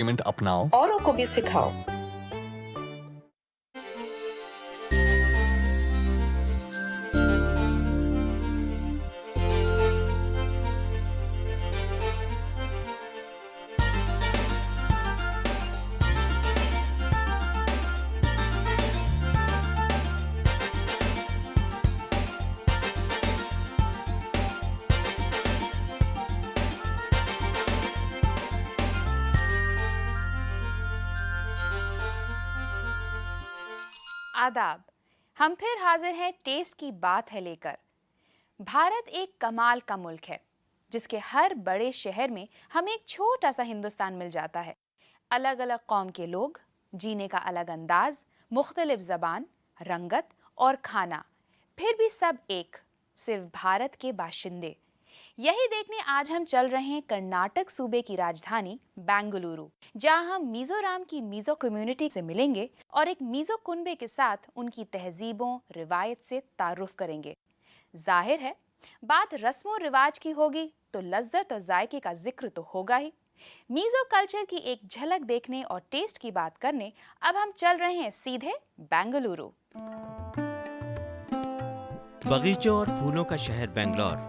अपनाओ। औरों को भी सिखाओ। आदाब। हम फिर हाजिर हैं टेस्ट की बात है लेकर। भारत एक कमाल का मुल्क है जिसके हर बड़े शहर में हमें एक छोटा सा हिंदुस्तान मिल जाता है। अलग अलग कौम के लोग, जीने का अलग अंदाज, मुख्तलिफ जबान, रंगत और खाना, फिर भी सब एक, सिर्फ भारत के बाशिंदे। यही देखने आज हम चल रहे हैं कर्नाटक सूबे की राजधानी बेंगलुरु, जहां हम मिजोरम की मिजो कम्युनिटी से मिलेंगे और एक मिजो कुनबे के साथ उनकी तहजीबों, रिवायत से तारुफ करेंगे। जाहिर है बात रस्मों रिवाज की होगी तो लज्जत और जायके का जिक्र तो होगा ही। मिजो कल्चर की एक झलक देखने और टेस्ट की बात करने अब हम चल रहे हैं सीधे बेंगलुरु। बगीचों और फूलों का शहर बेंगलोर।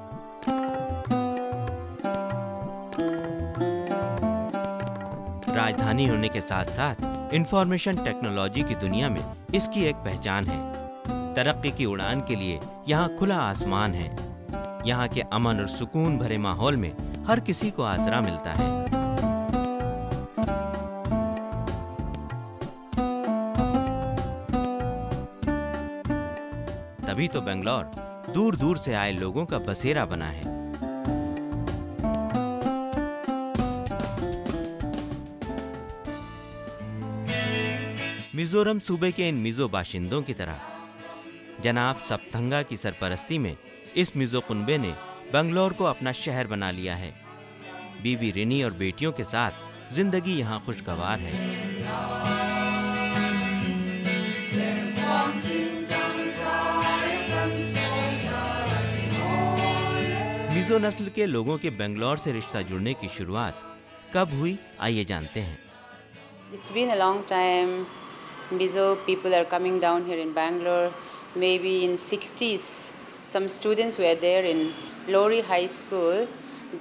राजधानी होने के साथ साथ इंफॉर्मेशन टेक्नोलॉजी की दुनिया में इसकी एक पहचान है। तरक्की की उड़ान के लिए यहाँ खुला आसमान है। यहाँ के अमन और सुकून भरे माहौल में हर किसी को आसरा मिलता है। तभी तो बेंगलोर दूर दूर से आए लोगों का बसेरा बना है। मिजोरम सूबे के इन मिजो बाशिंदों की तरह जनाब सप्थंगा की सरपरस्ती में इस मिजो कुनबे ने बेंगलोर को अपना शहर बना लिया है। बीबी रिनी और बेटियों के साथ जिंदगी यहाँ खुशगवार है। मिजो नस्ल के लोगों के बेंगलोर से रिश्ता जुड़ने की शुरुआत कब हुई, आइए जानते हैं। It's been a long time. Mizo people are coming down here in Bangalore. Maybe in 60s, some students were there in Lowry High School.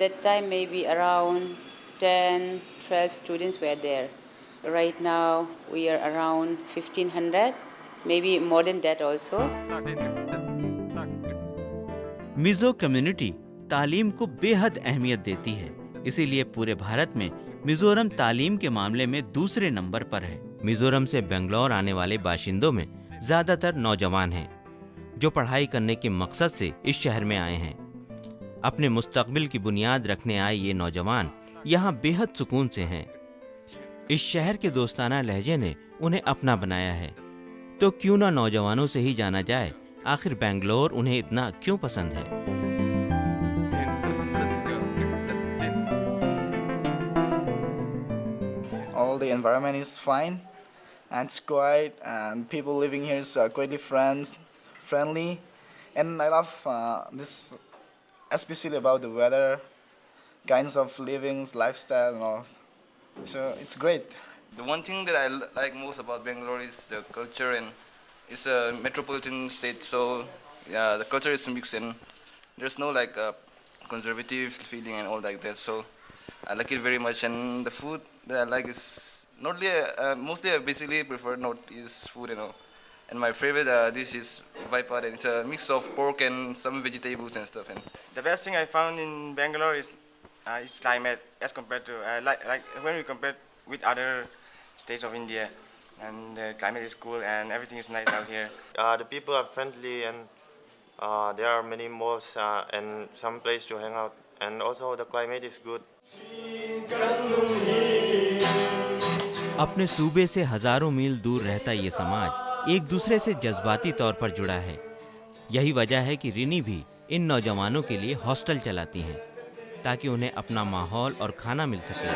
That time maybe around 10, 12 students were there. Right now we are around 1500, maybe more than that also. Mizo community तालीम को बेहद अहमियत देती है, इसीलिए पूरे भारत में मिजोरम तालीम के मामले में दूसरे नंबर पर है। मिजोरम से बेंगलोर आने वाले बाशिंदों में ज्यादातर नौजवान हैं, जो पढ़ाई करने के मकसद से इस शहर में आए हैं। अपने मुस्तकबिल की बुनियाद रखने आए ये नौजवान यहाँ बेहद सुकून से हैं। इस शहर के दोस्ताना लहजे ने उन्हें अपना बनाया है। तो क्यों ना नौजवानों से ही जाना जाए, आखिर बेंगलोर उन्हें इतना क्यों पसंद है। All the environment is fine and it's quiet, and people living here is quite friendly, and I love this, especially about the weather, kinds of livings, lifestyle, and all. So it's great. The one thing that I like most about Bangalore is the culture, and it's a metropolitan state, so yeah, the culture is mixed, and there's no like conservative feeling and all like that. So I like it very much, and the food that I like is mostly I basically prefer Northeast food, and my favorite dish is Vaipad, and it's a mix of pork and some vegetables and stuff. And the best thing I found in Bangalore is its climate, as compared to like when we compare with other states of India, and the climate is cool and everything is nice out here. The people are friendly, and there are many malls and some place to hang out, and also the climate is good. अपने सूबे से हजारों मील दूर रहता ये समाज एक दूसरे से जज्बाती तौर पर जुड़ा है। यही वजह है कि रिनी भी इन नौजवानों के लिए हॉस्टल चलाती हैं, ताकि उन्हें अपना माहौल और खाना मिल सके।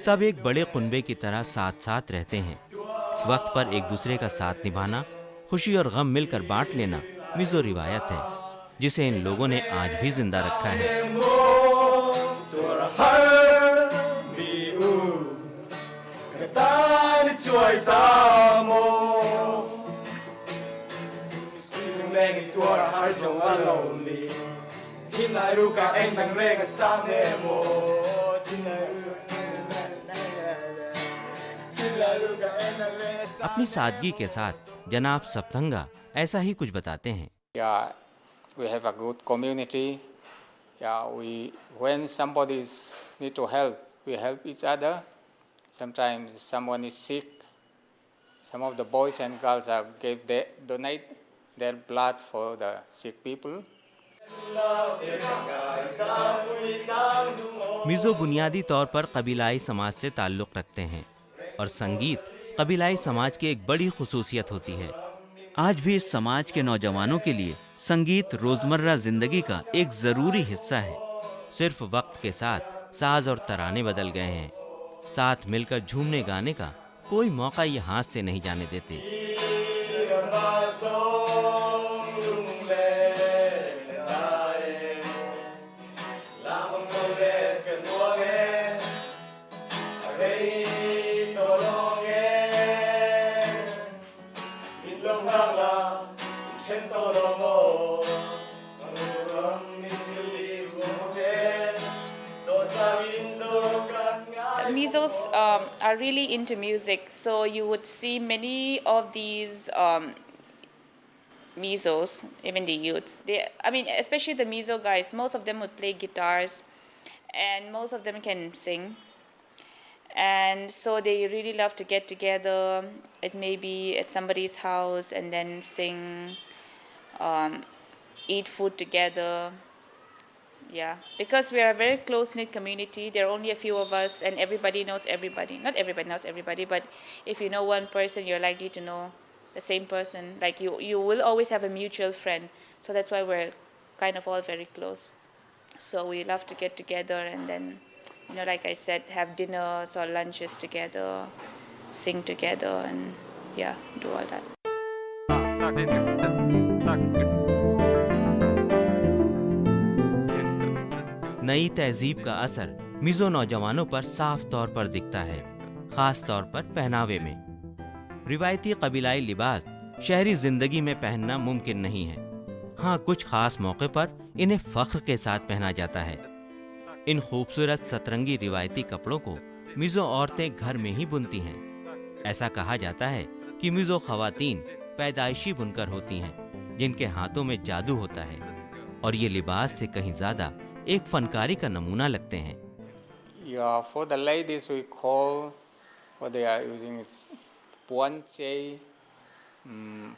सब एक बड़े कुनबे की तरह साथ साथ रहते हैं। वक्त पर एक दूसरे का साथ निभाना, खुशी और गम मिलकर बांट लेना मिजो रिवायत है। जिसे इन लोगों ने आज भी जिंदा रखा है। अपनी सादगी के साथ जनाब सप्तंगा ऐसा ही कुछ बताते हैं। Yeah, we have a good community. Yeah, when somebody need to help, we help each other. Sometimes someone is sick. Some of the boys and girls donate their blood for the sick people. Mizo बुनियादी तौर पर कबीलाई समाज से ताल्लुक़ रखते हैं और संगीत कबीलाई समाज की एक बड़ी खुसूसियत होती है। आज भी इस समाज के नौजवानों के लिए संगीत रोज़मर्रा ज़िंदगी का एक ज़रूरी हिस्सा है। सिर्फ वक्त के साथ साज और तराने बदल गए हैं, साथ मिलकर झूमने गाने का कोई मौका ये हाथ से नहीं जाने देते। Mizos are really into music, so you would see many of these Mizos, even the youths. Especially the Mizo guys, most of them would play guitars, and most of them can sing. And so they really love to get together. It may be at somebody's house and then sing, eat food together. Yeah, because we are a very close-knit community. There are only a few of us, and everybody knows everybody. Not everybody knows everybody, but if you know one person, you're likely to know the same person. Like you will always have a mutual friend. So that's why we're kind of all very close. So we love to get together and then, like I said, have dinners or lunches together, sing together, and yeah, do all that. नई तहजीब का असर मिज़ो नौजवानों पर साफ तौर पर दिखता है, खास तौर पर पहनावे में। रिवायती कबीलाई लिबास शहरी जिंदगी में पहनना मुमकिन नहीं है। हाँ, कुछ खास मौके पर इन्हें फख्र के साथ पहना जाता है। इन खूबसूरत सतरंगी रिवायती कपड़ों को मिज़ो औरतें घर में ही बुनती हैं। ऐसा कहा जाता है कि मिज़ो ख़वातीन पैदाइशी बुनकर होती हैं, जिनके हाथों में जादू होता है और ये लिबास से कहीं ज़्यादा एक फनकारी का नमूना लगते हैं। Yeah, for the ladies we call what they are using it's puanche,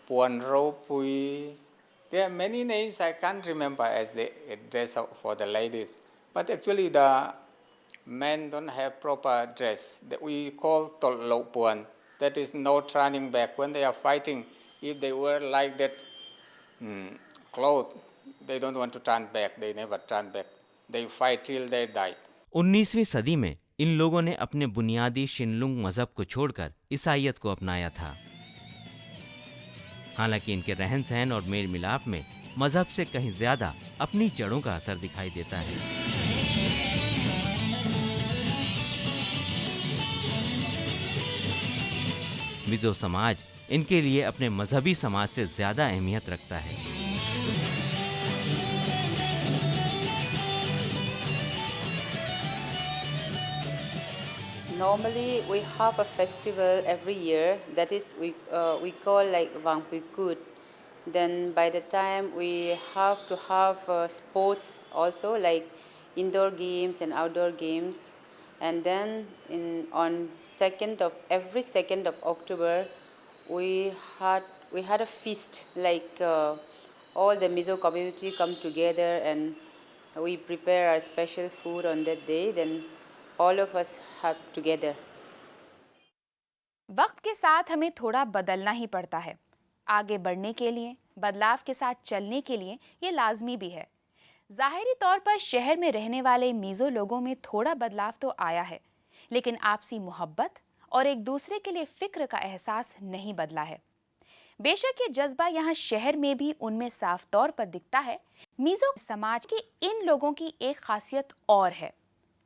puanropui. There are many names I can't remember as the dress for the ladies. But actually the men don't have proper dress that we call tolopuan. That is no turning back. When they are fighting, if they wear like that cloth, they don't want to turn back. They never turn back. They fight till they die. 19वीं सदी में इन लोगों ने अपने बुनियादी शिनलुंग मजहब को छोड़कर ईसाईयत को अपनाया था। हालांकि इनके रहन सहन और मेल मिलाप में मजहब से कहीं ज्यादा अपनी जड़ों का असर दिखाई देता है। मिज़ो समाज इनके लिए अपने मजहबी समाज से ज्यादा अहमियत रखता है। Normally, we have a festival every year. That is, we call like Wangpikut. Then by the time we have to have sports also, like indoor games and outdoor games. And then on every 2nd of October, we had a feast. Like all the Mizo community come together and we prepare our special food on that day. Then all of us have together. वक्त के साथ हमें थोड़ा बदलना ही पड़ता है। आगे बढ़ने के लिए, बदलाव के साथ चलने के लिए ये लाजमी भी है। ज़ाहिरी तौर पर शहर में रहने वाले मिज़ो लोगों में थोड़ा बदलाव तो आया है, लेकिन आपसी मोहब्बत और एक दूसरे के लिए फ़िक्र का एहसास नहीं बदला है। बेशक ये जज्बा यहाँ शहर में भी उनमें साफ तौर पर दिखता है। मिजो समाज के इन लोगों की एक खासियत और है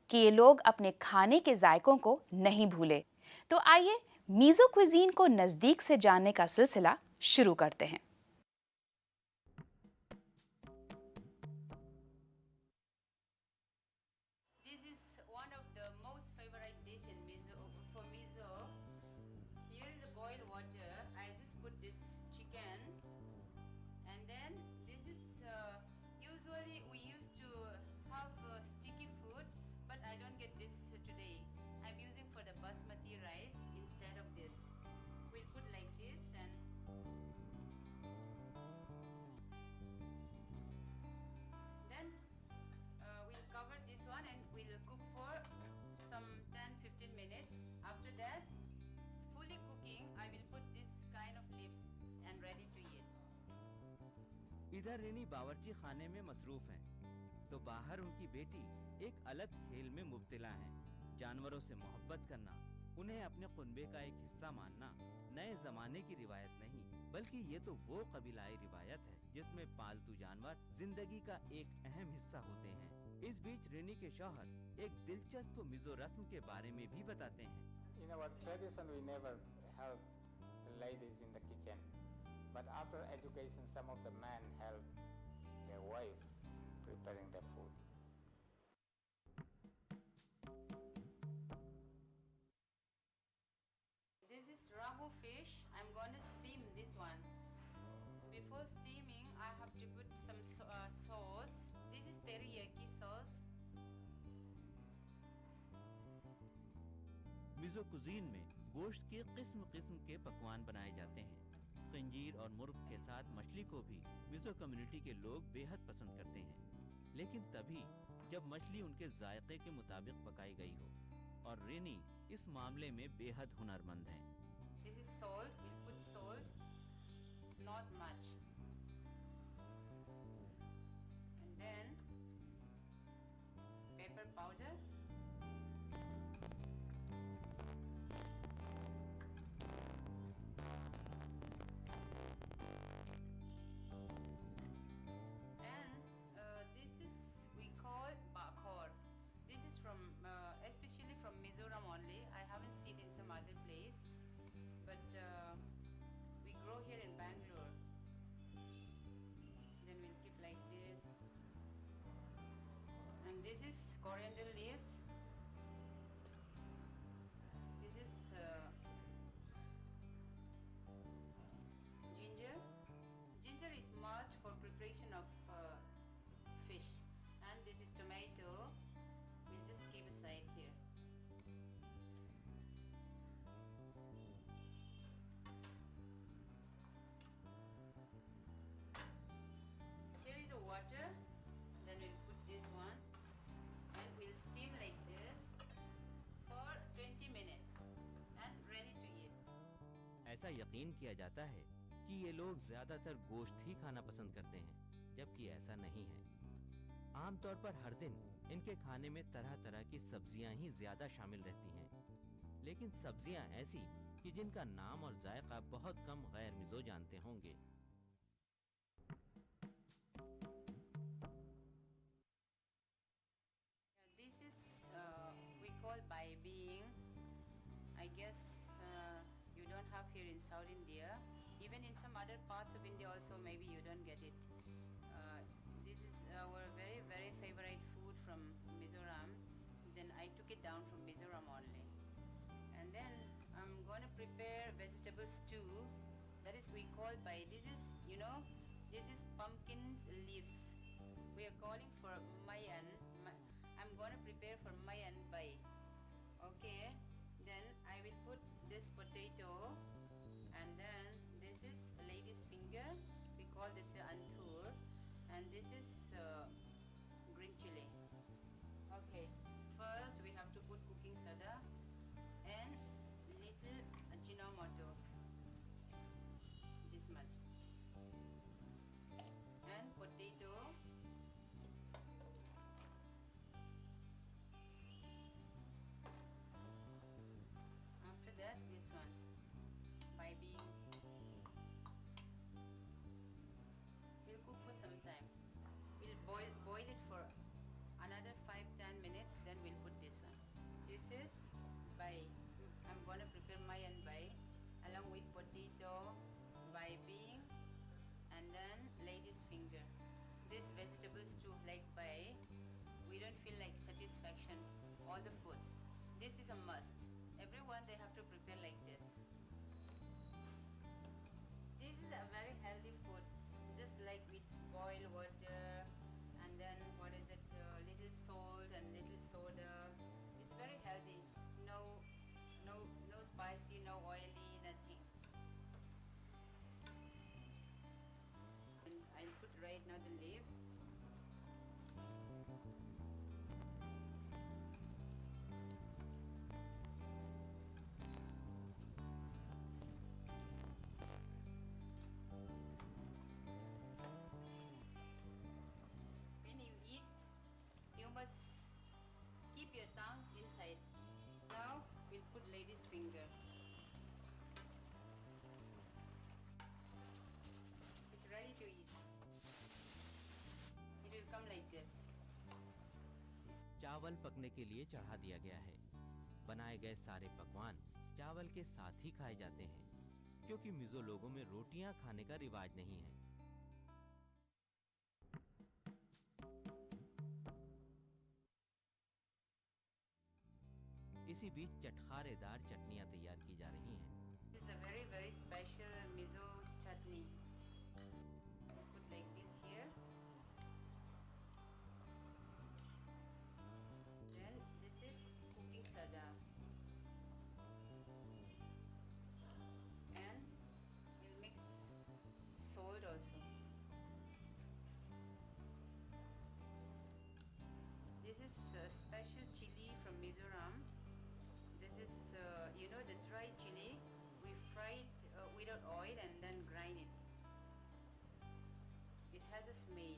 कि ये लोग अपने खाने के जायकों को नहीं भूले। तो आइए मिजो क्विजीन को नजदीक से जानने का सिलसिला शुरू करते हैं। This is one of the most favorite dish in miso for miso. Here is a boiled water. I just put this chicken, and then this is usually we used to have sticky food, but I don't get this today. I'm using for the basmati rice instead of this. We'll put like this, and then we'll cover this one and we'll cook for some 10-15 minutes. After that, fully cooking, I will put this kind of leaves and ready to eat. इधर रिनी बावर्ची खाने में मसरूफ हैं, तो बाहर उनकी बेटी एक अलग खेल में मुब्तला है। जानवरों से मोहब्बत करना, उन्हें अपने कुनबे का एक हिस्सा मानना नए जमाने की रिवायत नहीं, बल्कि ये तो वो कबीलाई रिवायत है जिसमें पालतू जानवर जिंदगी का एक अहम हिस्सा होते हैं। इस बीच रिनी के शौहर एक दिलचस्प मिजो रस्म के बारे में भी बताते हैं। In our tradition, we never help the ladies in the kitchen, but after education, some of the men help their wife preparing the food. This is rahu fish. I'm gonna steam this one. Before steaming, I have to put some sauce. This is teriyaki sauce. Mizo cuisine में गोश्त के किस्म के पकवान बनाए जाते हैं। खंजीर और मुर्ग के साथ मछली को भी मिजो कम्युनिटी के लोग बेहद पसंद करते हैं, लेकिन तभी जब मछली उनके जायके के मुताबिक पकाई गई हो, और रिनी इस मामले में बेहद हुनरमंद हैं। This is salt. We'll put salt, not much. And then pepper powder. And this is we call bakhor. This is from especially from Mizoram only. I haven't seen in some other place, but we grow here in Bangalore. Then we'll keep like this. And this is coriander leaves. This is ginger. Ginger is must for preparation of fish. And this is tomato. We'll just keep aside here. Here is the water. Then we'll put this one. And we'll steam like this for 20 minutes. And ready to eat. ऐसा यकीन किया जाता है कि ये लोग ज्यादातर गोश्त ही खाना पसंद करते हैं, जबकि ऐसा नहीं है। आमतौर पर हर दिन इनके खाने में तरह तरह की सब्जियां ही ज्यादा शामिल रहती हैं, लेकिन सब्जियां ऐसी कि जिनका नाम और जायका बहुत कम गैर मिजो जानते होंगे। This is we call bai being. I guess you don't have here in South India. Even in some other parts of India also maybe you don't get it. This is our very very favorite food from Mizoram. Then I took it down from Mizoram only. And then I'm going to prepare vegetable stew. That is we call bai. This is this is pumpkins leaves. We are calling for mayan. I'm going to prepare for mayan bai. Okay. Then I will put this potato, and then this is lady's finger. We call this antur, and this is green chili. Okay. First we have to put cooking soda and little ajinomoto. This much. And potato. After that, this one, bai being. this is bai. I'm gonna prepare Mayan bai along with potato, bai bean, and then lady's finger. These vegetables too, like bai, we don't feel like satisfaction. All the foods. This is a must. Everyone they have to prepare like this. This is a very healthy food, just like with boiled water, and then what is it? Little salt and little soda. It's very healthy. No spicy, no oily, nothing. And I'll put right now the leaves. When you eat, you must keep your tongue inside. Now we'll put lady's finger. It's ready to eat. It will come like this. चावल पकने के लिए चढ़ा दिया गया है। बनाए गए सारे पकवान चावल के साथ ही खाए जाते हैं, क्योंकि मिजो लोगों में रोटियां खाने का रिवाज नहीं है। इसी बीच चटखारेदार चटनियां तैयार की जा रही हैं। This is a very special miso chutney. Put like this here. Then this is cooking soda. And we'll mix salt also. This is a special chili from Mizoram. This is, the dry chili. We fry it without oil and then grind it. It has a smell.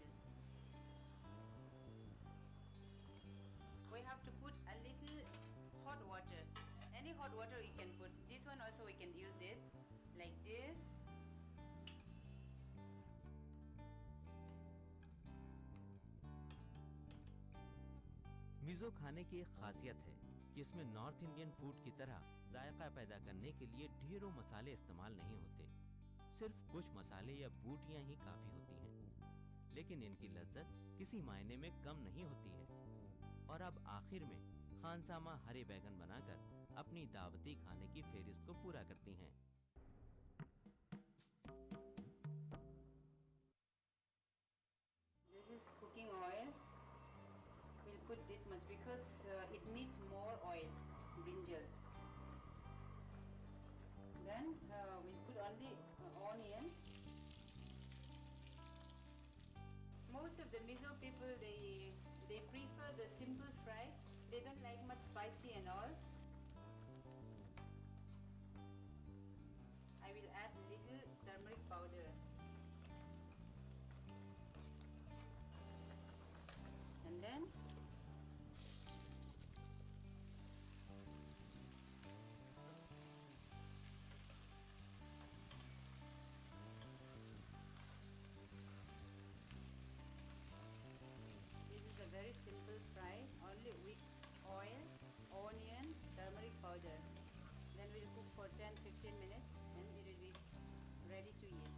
We have to put a little hot water. Any hot water you can put. This one also we can use it like this. Mizo खाने की एक खासियत है कि इसमें north Indian food की तरह जायका पैदा करने के लिए ढेरों मसाले इस्तेमाल नहीं होते। सिर्फ कुछ मसाले या बूटियां ही काफी होती हैं, लेकिन इनकी लज्जत किसी मायने में कम नहीं होती है। और अब आखिर में खानसामा हरे बैगन बनाकर अपनी दावती खाने की फेरिस्त को पूरा करती हैं। This is cooking oil. We'll put this much because it needs more oil, brinjal. Then we'll put only onion. Most of the Mizo people, they prefer the simple fry. They don't like much spicy and all. I will add little turmeric powder. And then this is a very simple fry, only with oil, onion, turmeric powder. Then we'll cook for 10-15 minutes and it will be ready to eat.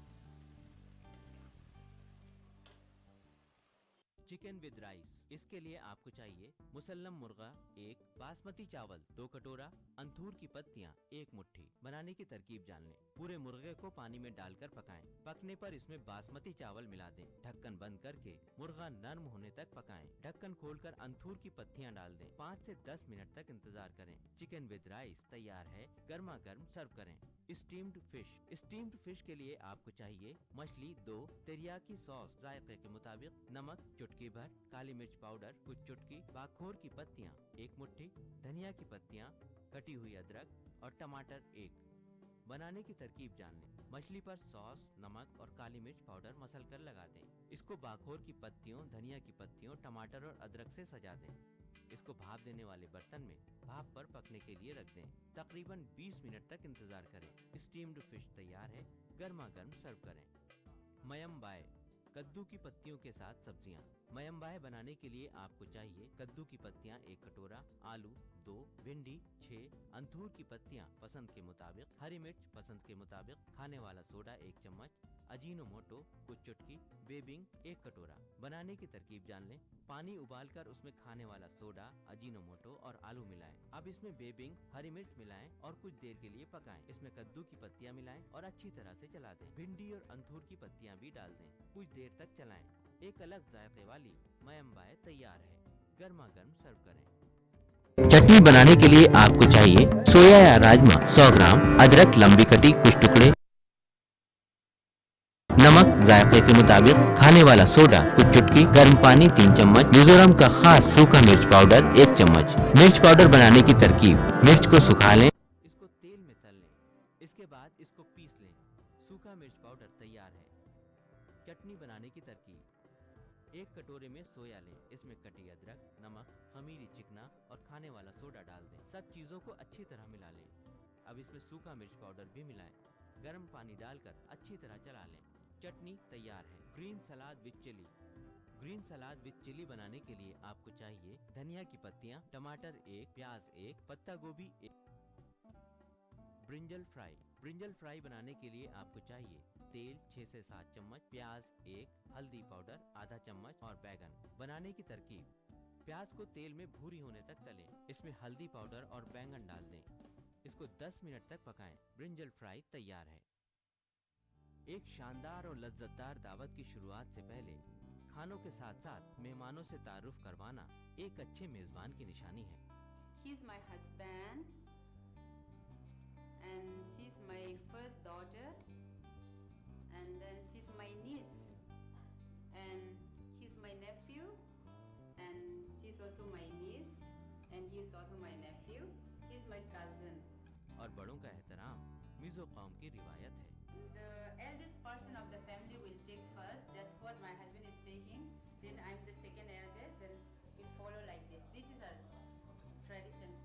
Chicken with rice, इसके लिए आपको चाहिए मुसल्लम मुर्गा 1, बासमती चावल 2 कटोरा, अंथूर की पत्तियां 1 मुट्ठी। बनाने की तरकीब जान लें। पूरे मुर्गे को पानी में डालकर पकाएं। पकने पर इसमें बासमती चावल मिला दें। ढक्कन बंद करके मुर्गा नरम होने तक पकाएं। ढक्कन खोलकर अंथूर की पत्तियां डाल दें। 5 से 10 मिनट तक इंतजार करें। चिकन विद राइस तैयार है। गर्मा गर्म सर्व करें। स्टीम्ड फिश के लिए आपको चाहिए मछली 2, तेरियाकी सॉस जायके के मुताबिक, नमक चुटकी भर, काली मिर्च पाउडर कुछ चुटकी, बाखोर की पत्तियां 1 मुट्ठी, धनिया की पत्तियां, कटी हुई अदरक और टमाटर 1। बनाने की तरकीब जान लें। मछली पर सॉस, नमक और काली मिर्च पाउडर मसल कर लगा दें। इसको बाखोर की पत्तियों, धनिया की पत्तियों, टमाटर और अदरक से सजा दें। इसको भाप देने वाले बर्तन में भाप पर पकने के लिए रख दें। तकरीबन 20 मिनट तक इंतजार करें। स्टीम्ड फिश तैयार है। गर्मा गर्म सर्व करें। मयम बाय, कद्दू की पत्तियों के साथ सब्जियां। मयम्बाए बनाने के लिए आपको चाहिए कद्दू की पत्तियां 1 कटोरा, आलू 2, भिंडी 6, अंथूर की पत्तियां पसंद के मुताबिक, हरी मिर्च पसंद के मुताबिक, खाने वाला सोडा 1 चम्मच, अजीनोमोटो कुछ चुटकी, बेबिंग 1 कटोरा। बनाने की तरकीब जान लें। पानी उबालकर उसमें खाने वाला सोडा, अजीनोमोटो और आलू मिलाएं। अब इसमें बेबिंग, हरी मिर्च मिलाएं और कुछ देर के लिए पकाएं। इसमें कद्दू की पत्तियां मिलाएं और अच्छी तरह से चला दें। भिंडी और अंथूर की पत्तियां भी डाल दें। कुछ देर तक चलाएं। एक अलग जायके वाली मयम्बाए तैयार है। गर्मा गर्म सर्व करें। चटनी बनाने के लिए आपको चाहिए सोया या राजमा 100 ग्राम, अदरक लंबी कटी कुछ टुकड़े, नमक जायके के मुताबिक, खाने वाला सोडा कुछ चुटकी, गर्म पानी 3 चम्मच, मिजोरम का खास सूखा मिर्च पाउडर 1 चम्मच। मिर्च पाउडर बनाने की तरकीब। मिर्च को सुखा लें, इसको तेल में तल लें, इसके बाद इसको पीस लें। सूखा मिर्च पाउडर तैयार है। चटनी बनाने की तरकीब। 1 कटोरे में सोया लें, इसमें कटी अदरक, नमक, खमीरी चिकना और खाने वाला सोडा डाल दें। सब चीजों को अच्छी तरह मिला लें। अब इसमें सूखा मिर्च पाउडर भी मिलाएं। गर्म पानी डालकर अच्छी तरह चला लें। चटनी तैयार है। Green salad with chilli. Green salad with chilli बनाने के लिए आपको चाहिए धनिया की पत्तियां, टमाटर 1, प्याज 1, पत्ता गोभी 1। Brinjal fry. ब्रिंजल फ्राई बनाने के लिए आपको चाहिए तेल 6 से 7 चम्मच, प्याज 1, हल्दी पाउडर आधा चम्मच और बैगन। बनाने की तरकीब। प्याज को तेल में भूरी होने तक तलें। इसमें हल्दी पाउडर और बैंगन डाल दें। इसको 10 मिनट तक पकाएं। ब्रिंजल फ्राई तैयार है। एक शानदार और लज्जतदार दावत की शुरुआत से पहले खानों के साथ साथ मेहमानों से तारुफ करवाना एक अच्छे मेजबान की निशानी है। He is my husband and she's my first daughter and then she's my niece and he's my nephew and she's also my niece and he's also my nephew. He's my cousin. और बड़ों का एहतराम मिजो कौम की रिवायत है। The eldest person of the family will take first. That's what my husband is taking. Then I'm the second eldest. Then we'll follow like this. This is our tradition.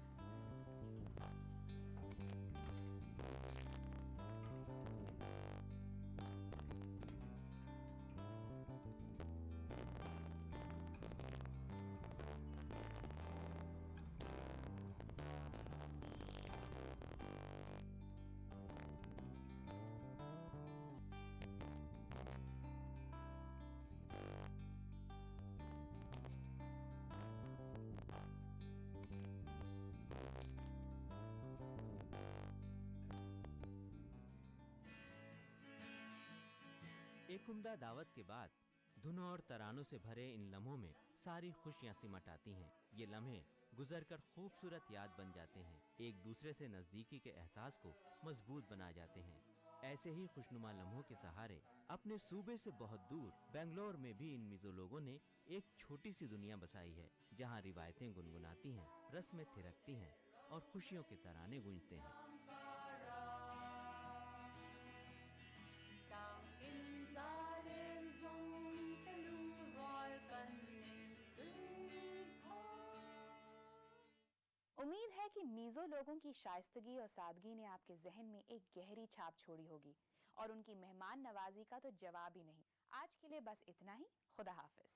एक उम्दा दावत के बाद धुनों और तरानों से भरे इन लम्हों में सारी खुशियां सिमट आती हैं। ये लम्हे गुजरकर खूबसूरत याद बन जाते हैं, एक दूसरे से नजदीकी के एहसास को मजबूत बना जाते हैं। ऐसे ही खुशनुमा लम्हों के सहारे अपने सूबे से बहुत दूर बेंगलोर में भी इन मिजो लोगों ने एक छोटी सी दुनिया बसाई है, जहाँ रिवायतें गुनगुनाती हैं, रस्में थिरकती हैं और खुशियों के तराने गूंजते हैं। उम्मीद है कि मिजो लोगों की शाइस्तगी और सादगी ने आपके जहन में एक गहरी छाप छोड़ी होगी और उनकी मेहमान नवाजी का तो जवाब ही नहीं। आज के लिए बस इतना ही। खुदा हाफिज।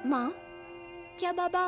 माँ, क्या बाबा